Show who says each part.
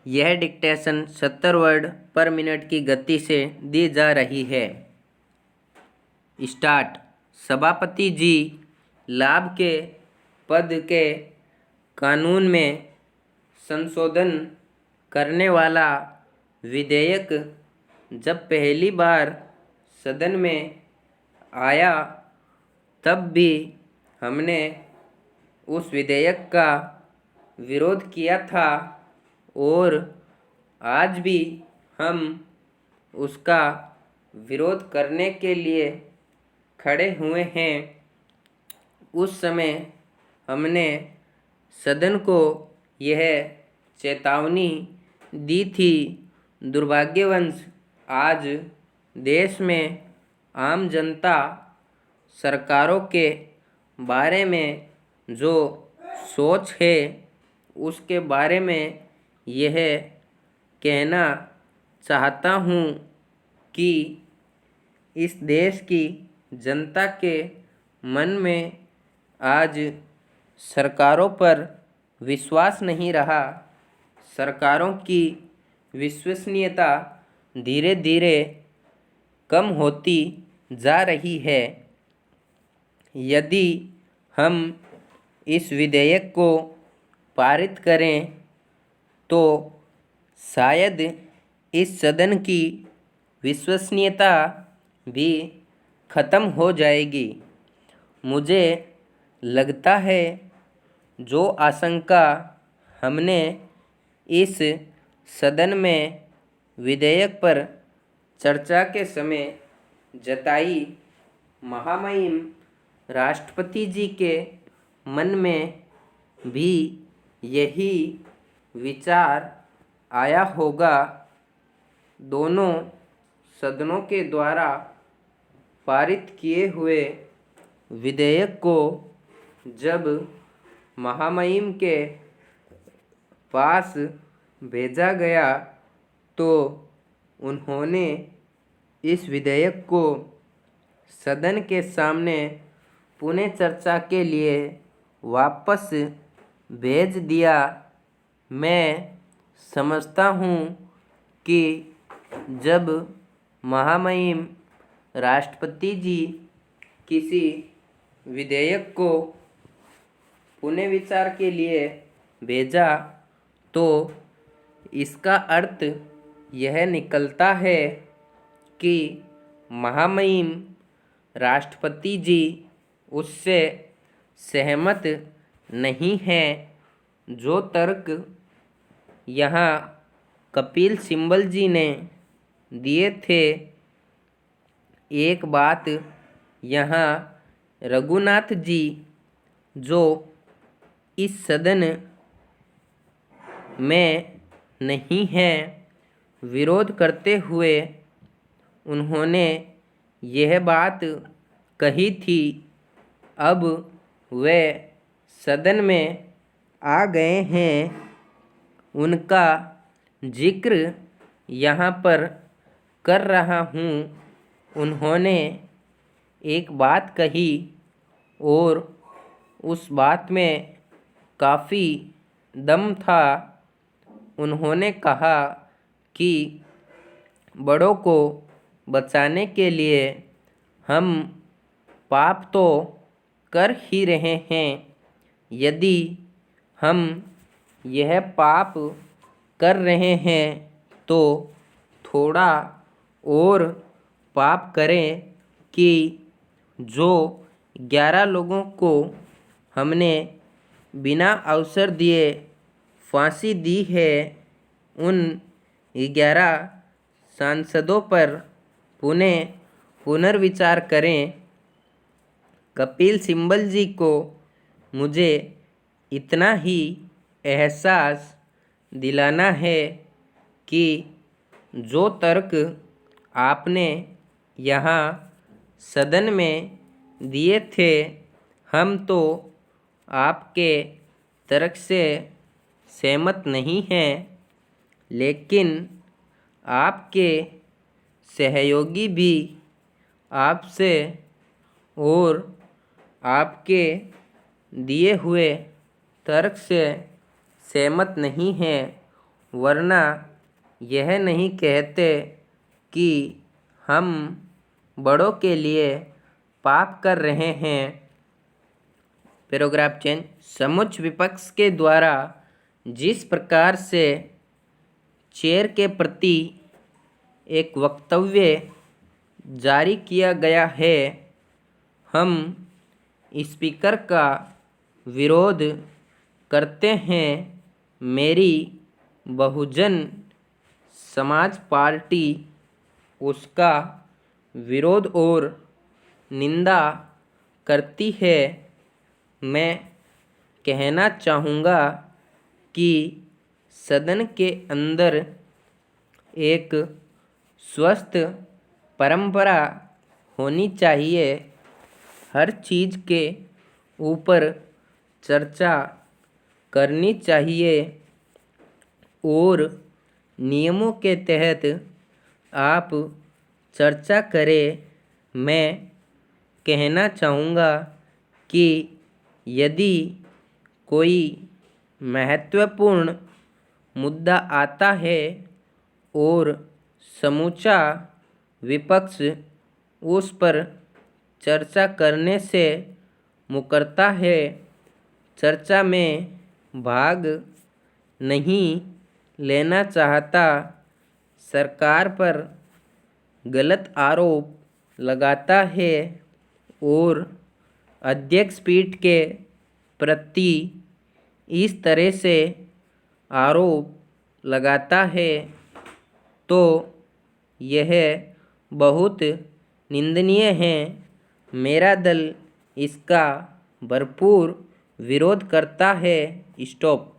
Speaker 1: यह dictation 70 word पर minute की गति से दी जा रही है। स्टार्ट। सभापति जी, लाभ के पद के कानून में संशोधन करने वाला विधेयक जब पहली बार सदन में आया तब भी हमने उस विधेयक का विरोध किया था और आज भी हम उसका विरोध करने के लिए खड़े हुए हैं। उस समय हमने सदन को यह चेतावनी दी थी। दुर्भाग्यवश आज देश में आम जनता सरकारों के बारे में जो सोच है उसके बारे में यह कहना चाहता हूँ कि इस देश की जनता के मन में आज सरकारों पर विश्वास नहीं रहा। सरकारों की विश्वसनीयता धीरे धीरे कम होती जा रही है। यदि हम इस विधेयक को पारित करें तो शायद इस सदन की विश्वसनीयता भी खत्म हो जाएगी। मुझे लगता है जो आशंका हमने इस सदन में विधेयक पर चर्चा के समय जताई, महामहिम राष्ट्रपति जी के मन में भी यही विचार आया होगा। दोनों सदनों के द्वारा पारित किए हुए विधेयक को जब महामहिम के पास भेजा गया तो उन्होंने इस विधेयक को सदन के सामने पुनः चर्चा के लिए वापस भेज दिया। मैं समझता हूँ कि जब महामहिम राष्ट्रपति जी किसी विधेयक को पुनः विचार के लिए भेजा तो इसका अर्थ यह निकलता है कि महामहिम राष्ट्रपति जी उससे सहमत नहीं हैं। जो तर्क यहाँ कपिल सिब्बल जी ने दिए थे, एक बात यहाँ रघुनाथ जी जो इस सदन में नहीं हैं, विरोध करते हुए उन्होंने यह बात कही थी। अब वे सदन में आ गए हैं, उनका जिक्र यहाँ पर कर रहा हूँ। उन्होंने एक बात कही और उस बात में काफ़ी दम था। उन्होंने कहा कि बड़ों को बचाने के लिए हम पाप तो कर ही रहे हैं। यदि हम यह पाप कर रहे हैं तो थोड़ा और पाप करें कि जो 11 लोगों को हमने बिना अवसर दिए फांसी दी है, उन 11 सांसदों पर पुनर्विचार करें। कपिल सिब्बल जी को मुझे इतना ही एहसास दिलाना है कि जो तर्क आपने यहाँ सदन में दिए थे, हम तो आपके तर्क से सहमत नहीं हैं, लेकिन आपके सहयोगी भी आपसे और आपके दिए हुए तर्क से सहमत नहीं हैं। वरना यह नहीं कहते कि हम बड़ों के लिए पाप कर रहे हैं। Paragraph change. समुच्च विपक्ष के द्वारा जिस प्रकार से चेयर के प्रति एक वक्तव्य जारी किया गया है, हम स्पीकर का विरोध करते हैं। मेरी बहुजन समाज पार्टी उसका विरोध और निंदा करती है। मैं कहना चाहूँगा कि सदन के अंदर एक स्वस्थ परंपरा होनी चाहिए। हर चीज़ के ऊपर चर्चा करनी चाहिए और नियमों के तहत आप चर्चा करें। मैं कहना चाहूँगा कि यदि कोई महत्वपूर्ण मुद्दा आता है और समूचा विपक्ष उस पर चर्चा करने से मुकरता है, चर्चा में भाग नहीं लेना चाहता, सरकार पर गलत आरोप लगाता है और अध्यक्ष पीठ के प्रति इस तरह से आरोप लगाता है, तो यह बहुत निंदनीय है। मेरा दल इसका भरपूर विरोध करता है। स्टॉप।